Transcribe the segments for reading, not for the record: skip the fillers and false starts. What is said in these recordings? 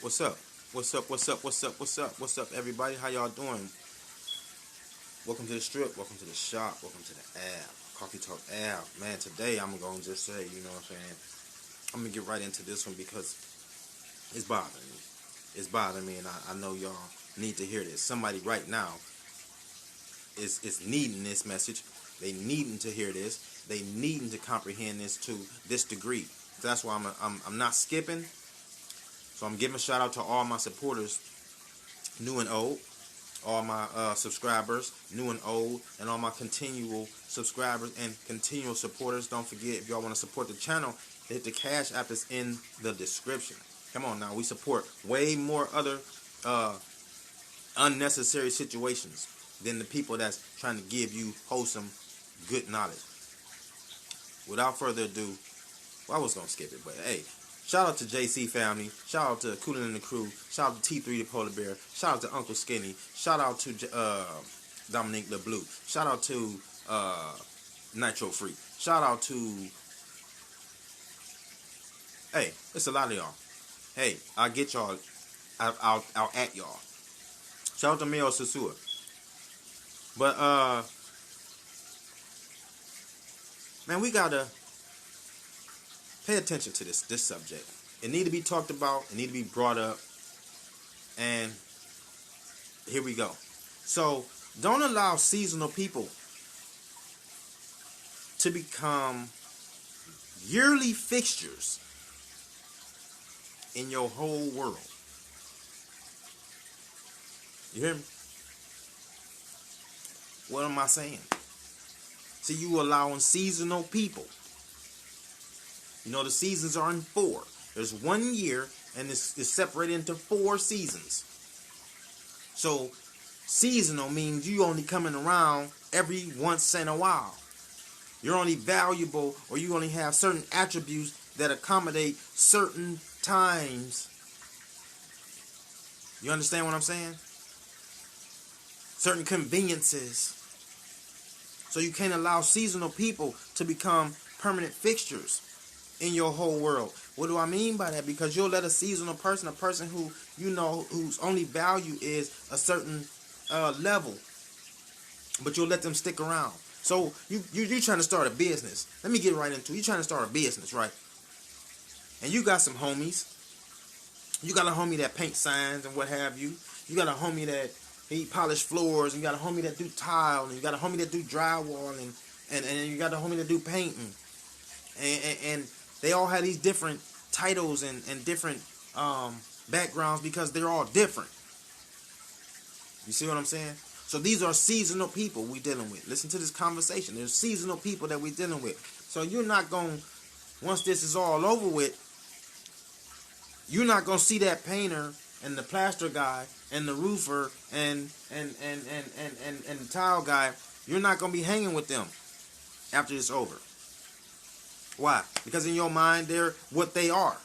What's up? What's up? What's up? What's up? What's up? What's up, everybody? How y'all doing? Welcome to the strip. Welcome to the shop. Welcome to the app. Coffee Talk app. Man, today I'm going to just say, you know what I'm saying? I'm going to get right into this one because it's bothering me. It's bothering me, and I know y'all need to hear this. Somebody right now is needing this message. They needing to hear this. They needing to comprehend this to this degree. So that's why I'm not skipping. So I'm giving a shout out to all my supporters, new and old, all my subscribers, new and old, and all my continual subscribers and continual supporters. Don't forget, if y'all want to support the channel, hit the Cash App is in the description. Come on now, we support way more other unnecessary situations than the people that's trying to give you wholesome, good knowledge. Without further ado, well, I was going to skip it, but hey, shout out to JC family, shout out to Coolin and the Crew, shout out to T3 the Polar Bear, shout out to Uncle Skinny, shout out to Dominique the Blue, shout out to Nitro Free, shout out to, hey, it's a lot of y'all. Hey, I'll get y'all, I'll at y'all. Shout out to Mio Sasua. But, man, we gotta pay attention to this subject. It need to be talked about. It need to be brought up. And here we go. So, don't allow seasonal people to become yearly fixtures in your whole world. You hear me? What am I saying? See, you allowing seasonal people. You know, the seasons are in 4. There's 1 year, and it's separated into 4 seasons. So, seasonal means you only coming around every once in a while. You're only valuable, or you only have certain attributes that accommodate certain times. You understand what I'm saying? Certain conveniences. So you can't allow seasonal people to become permanent fixtures in your whole world. What do I mean by that? Because you'll let a seasonal person, a person who you know whose only value is a certain level, but you'll let them stick around. So you're trying to start a business. Let me get right into it. You're trying to start a business, right? And you got some homies. You got a homie that paints signs and what have you. You got a homie that he polish floors, and you got a homie that do tile, and you got a homie that do drywall, and you got a homie that do painting. And they all have these different titles and different backgrounds because they're all different. You see what I'm saying? So these are seasonal people we dealing with. Listen to this conversation. There's seasonal people that we dealing with. So you're not going, once this is all over with, you're not going to see that painter and the plaster guy and the roofer and the tile guy. You're not going to be hanging with them after it's over. Why? Because in your mind, they're what they are.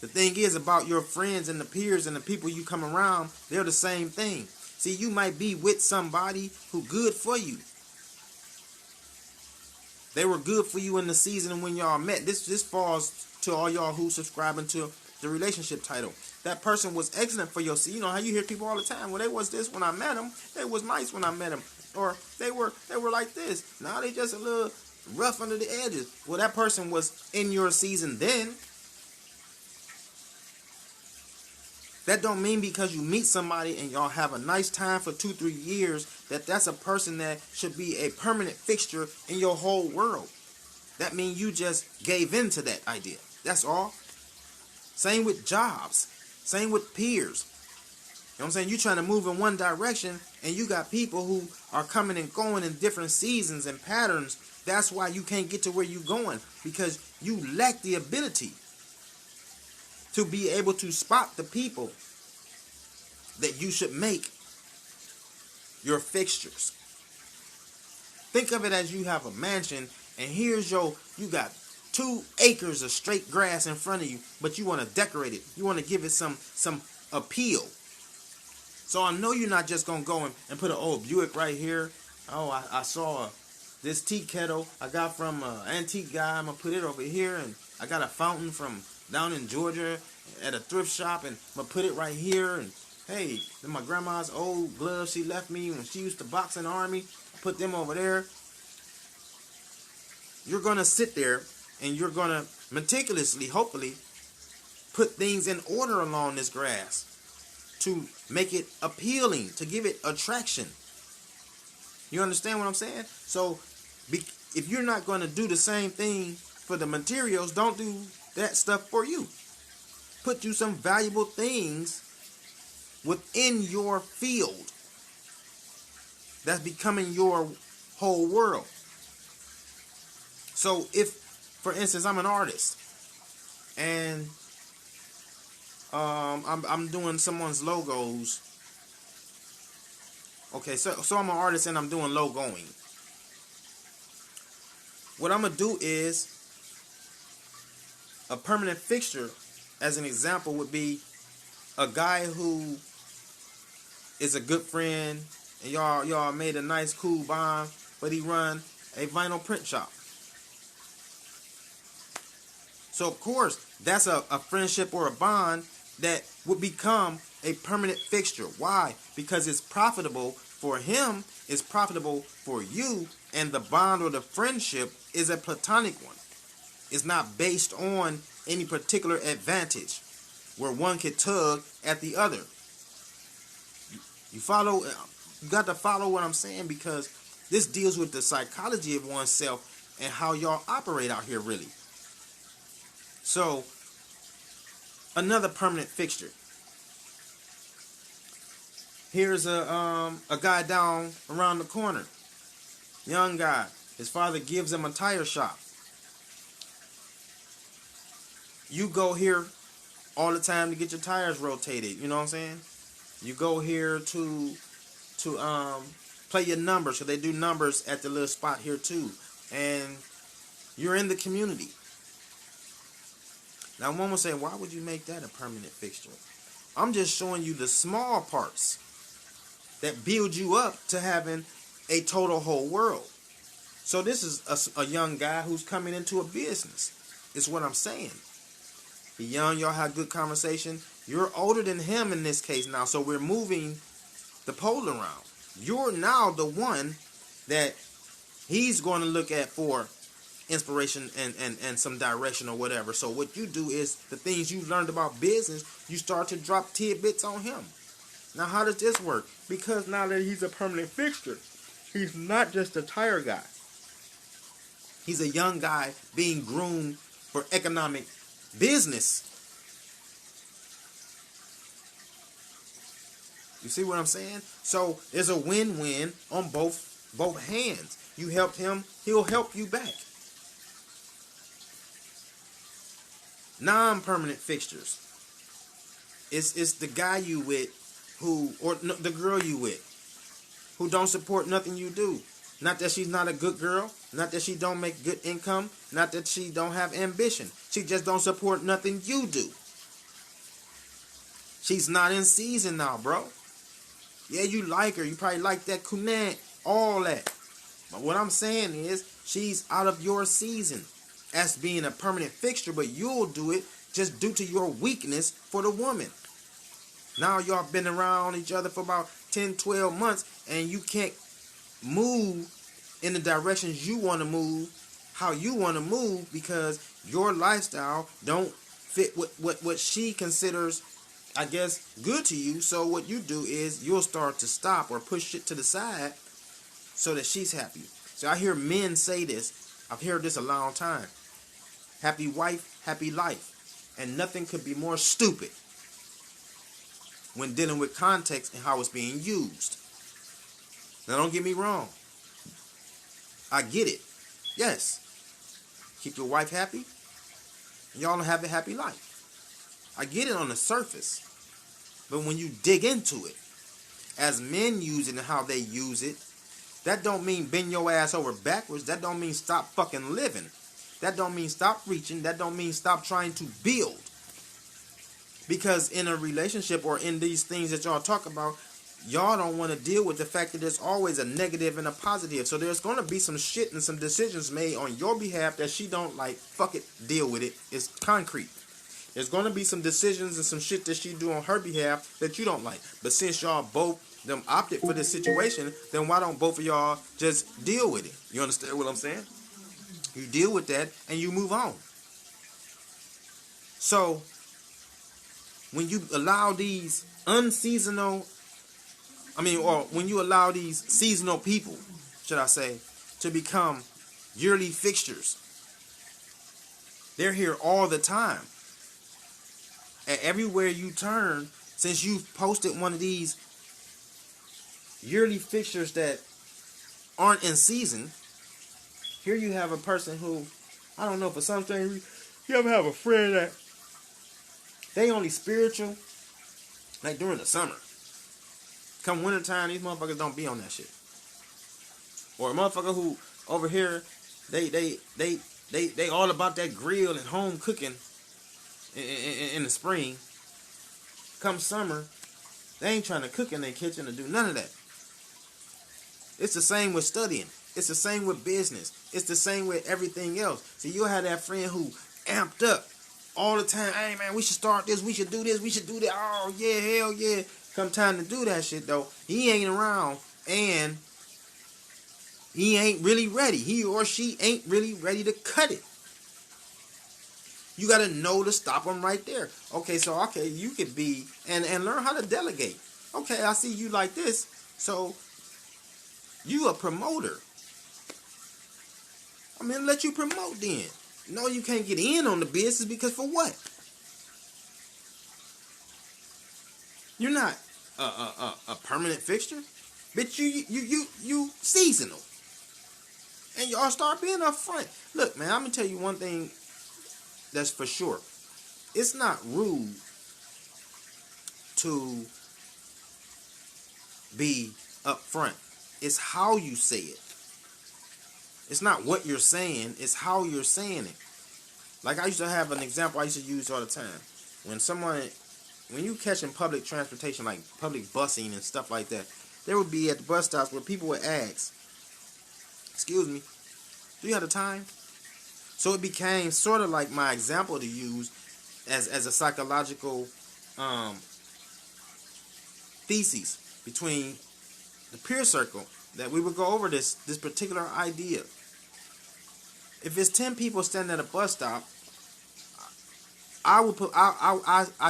The thing is about your friends and the peers and the people you come around, they're the same thing. See, you might be with somebody who good for you. They were good for you in the season when y'all met. This falls to all y'all who subscribing to the relationship title. That person was excellent for your season. You know how you hear people all the time, well, they was this when I met them. They was nice when I met them. Or they were like this. Now they just a little rough under the edges. Well, that person was in your season then. That don't mean because you meet somebody and y'all have a nice time for 2-3 years that that's a person that should be a permanent fixture in your whole world. That means you just gave in to that idea. That's all. Same with jobs. Same with peers. You know what I'm saying? You're trying to move in one direction and you got people who are coming and going in different seasons and patterns. That's why you can't get to where you're going, because you lack the ability to be able to spot the people that you should make your fixtures. Think of it as you have a mansion and here's you got 2 acres of straight grass in front of you, but you want to decorate it. You want to give it some appeal. So I know you're not just going to go and put an old Buick right here. Oh, I saw this tea kettle I got from an antique guy. I'm going to put it over here. And I got a fountain from down in Georgia at a thrift shop, and I'm gonna put it right here. And hey, my grandma's old gloves she left me when she used to box in the army. Put them over there. You're gonna sit there and you're gonna meticulously, hopefully, put things in order along this grass to make it appealing, to give it attraction. You understand what I'm saying? So, if you're not going to do the same thing for the materials, don't do that stuff for you. Put you some valuable things within your field that's becoming your whole world. So, if, for instance, I'm an artist and I'm doing someone's logos. Okay, so I'm an artist and I'm doing logoing. What I'm gonna do is a permanent fixture, as an example, would be a guy who is a good friend and y'all made a nice cool bond, but he run a vinyl print shop. So of course that's a friendship or a bond that would become a permanent fixture. Why? Because it's profitable for him, it's profitable for you, and the bond or the friendship is a platonic one. It's not based on any particular advantage where one could tug at the other. You follow? You got to follow what I'm saying, because this deals with the psychology of oneself and how y'all operate out here really. So, another permanent fixture. Here's a guy down around the corner. Young guy. His father gives him a tire shop. You go here all the time to get your tires rotated. You know what I'm saying? You go here to play your numbers. So they do numbers at the little spot here too. And you're in the community. Now, one will say, why would you make that a permanent fixture? I'm just showing you the small parts that build you up to having a total whole world. So this is a young guy who's coming into a business. Is what I'm saying. He's young, y'all have good conversation. You're older than him in this case now, so we're moving the pole around. You're now the one that he's going to look at for inspiration and some direction or whatever. So what you do is the things you learned about business, you start to drop tidbits on him. Now, how does this work? Because now that he's a permanent fixture, he's not just a tire guy. He's a young guy being groomed for economic business. You see what I'm saying? So there's a win-win on both hands. You helped him, he'll help you back. Non-permanent fixtures. It's the guy you with the girl you with who don't support nothing you do. Not that she's not a good girl, not that she don't make good income, not that she don't have ambition. She just don't support nothing you do. She's not in season now, bro. Yeah, you like her. You probably like that kunat, all that. But what I'm saying is, she's out of your season as being a permanent fixture, but you'll do it just due to your weakness for the woman. Now y'all been around each other for about 10, 12 months, and you can't move in the directions you want to move, how you want to move, because your lifestyle don't fit what she considers, I guess, good to you. So what you do is you'll start to stop or push it to the side so that she's happy. So I hear men say this. I've heard this a long time. Happy wife, happy life. And nothing could be more stupid when dealing with context and how it's being used. Now, don't get me wrong. I get it. Yes. Keep your wife happy. And y'all have a happy life. I get it on the surface. But when you dig into it, as men use it and how they use it, that don't mean bend your ass over backwards. That don't mean stop fucking living. That don't mean stop reaching. That don't mean stop trying to build. Because in a relationship or in these things that y'all talk about, y'all don't want to deal with the fact that there's always a negative and a positive. So there's going to be some shit and some decisions made on your behalf that she don't like. Fuck it, deal with it. It's concrete. There's going to be some decisions and some shit that she do on her behalf that you don't like. But since y'all both them opted for this situation, then why don't both of y'all just deal with it? You understand what I'm saying? You deal with that and you move on. So when you allow these when you allow these seasonal people, should I say, to become yearly fixtures, they're here all the time. And everywhere you turn, since you've posted one of these yearly fixtures that aren't in season, here you have a person who, I don't know, for some strange reason, you ever have a friend that they only spiritual like during the summer. Come wintertime, these motherfuckers don't be on that shit. Or a motherfucker who over here, they all about that grill and home cooking in the spring. Come summer, they ain't trying to cook in their kitchen or do none of that. It's the same with studying. It's the same with business. It's the same with everything else. See, you'll have that friend who amped up all the time. Hey, man, we should start this. We should do this. We should do that. Oh, yeah, hell yeah. Come time to do that shit, though, he ain't around and he ain't really ready. He or she ain't really ready to cut it. You got to know to stop them right there. Okay, so, you could be, and learn how to delegate. Okay, I see you like this, so you a promoter. I mean, let you promote then. No, you can't get in on the business because for what? You're not a permanent fixture. Bitch, you seasonal. And y'all start being upfront. Look, man, I'm going to tell you one thing that's for sure. It's not rude to be upfront. It's how you say it. It's not what you're saying, it's how you're saying it. Like I used to have an example I used to use all the time. When you catching public transportation, like public busing and stuff like that, there would be at the bus stops where people would ask, excuse me, do you have the time? So it became sort of like my example to use as a psychological thesis between the peer circle, that we would go over this particular idea. If it's 10 people standing at a bus stop, I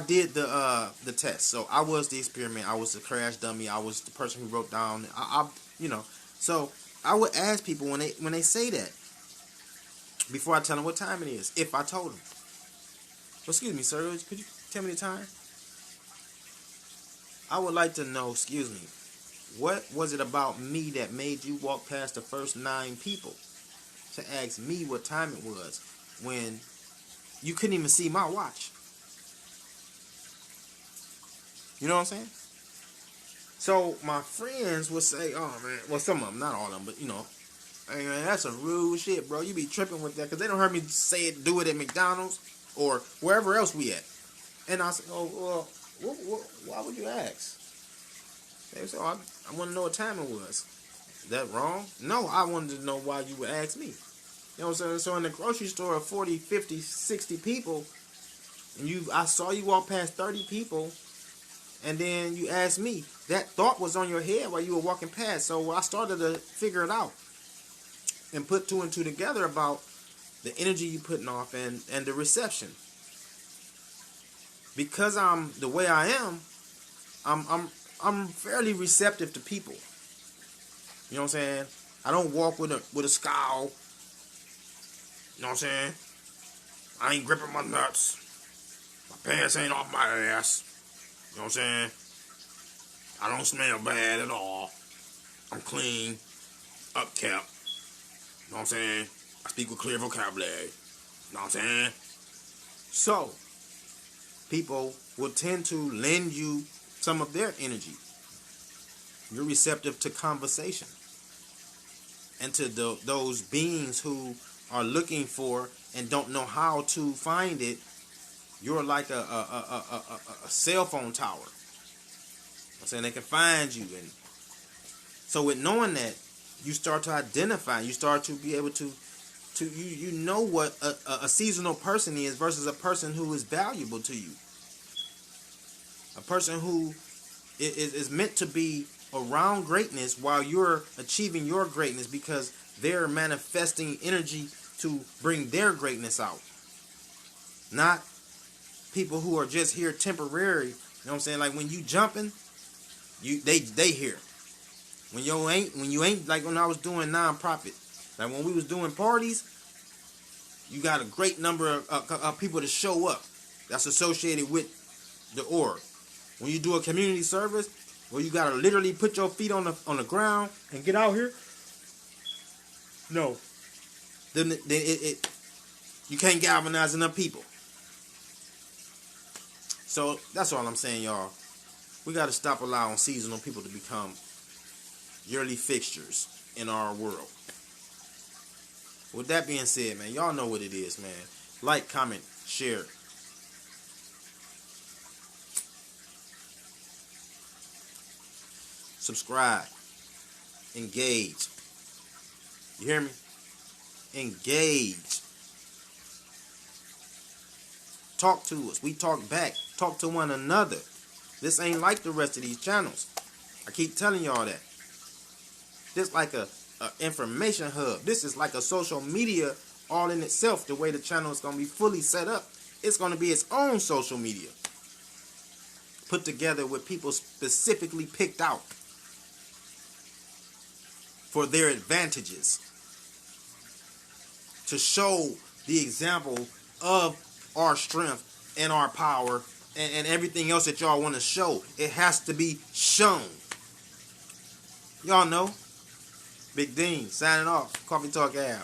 did the test. So I was the experiment. I was the crash dummy. I was the person who wrote down. So I would ask people when they say that before I tell them what time it is. If I told them, well, excuse me, sir, could you tell me the time? I would like to know, excuse me, what was it about me that made you walk past the first 9 people to ask me what time it was when you couldn't even see my watch? You know what I'm saying? So my friends would say, oh man, well, some of them, not all of them, but hey man, that's a rude shit, bro. You be tripping with that because they don't heard me say it, do it at McDonald's or wherever else we at. And I said, oh, well, why would you ask? They said, oh, I want to know what time it was. Is that wrong? No, I wanted to know why you would ask me. You know what I'm saying? So in the grocery store of 40, 50, 60 people, and I saw you walk past 30 people, and then you asked me. That thought was on your head while you were walking past. So I started to figure it out and put 2 and 2 together about the energy you putting off and the reception. Because I'm the way I am, I'm fairly receptive to people. You know what I'm saying? I don't walk with a scowl. You know what I'm saying? I ain't gripping my nuts. My pants ain't off my ass. You know what I'm saying? I don't smell bad at all. I'm clean, upkept. You know what I'm saying? I speak with clear vocabulary. You know what I'm saying? So, people will tend to lend you some of their energy. You're receptive to conversation and to those beings who are looking for and don't know how to find it. You're like a cell phone tower. I'm saying they can find you, and so with knowing that, you start to identify. You start to be able to you know what a seasonal person is versus a person who is valuable to you. A person who is meant to be around greatness while you're achieving your greatness because they're manifesting energy to bring their greatness out. Not people who are just here temporary. You know what I'm saying? Like when you jumping, they here. When you ain't like when I was doing nonprofit. Like when we was doing parties, you got a great number of people to show up. That's associated with the org. When you do a community service, where you gotta literally put your feet on the ground and get out here, no, then you can't galvanize enough people. So that's all I'm saying, y'all. We gotta stop allowing seasonal people to become yearly fixtures in our world. With that being said, man, y'all know what it is, man. Like, comment, share. Subscribe. Engage. You hear me? Engage. Talk to us. We talk back. Talk to one another. This ain't like the rest of these channels. I keep telling y'all that. This like a information hub. This is like a social media all in itself. The way the channel is going to be fully set up, it's going to be its own social media. Put together with people specifically picked out for their advantages. To show the example of our strength and our power and everything else that y'all want to show. It has to be shown. Y'all know. Big Dean signing off. Coffee Talk Ave.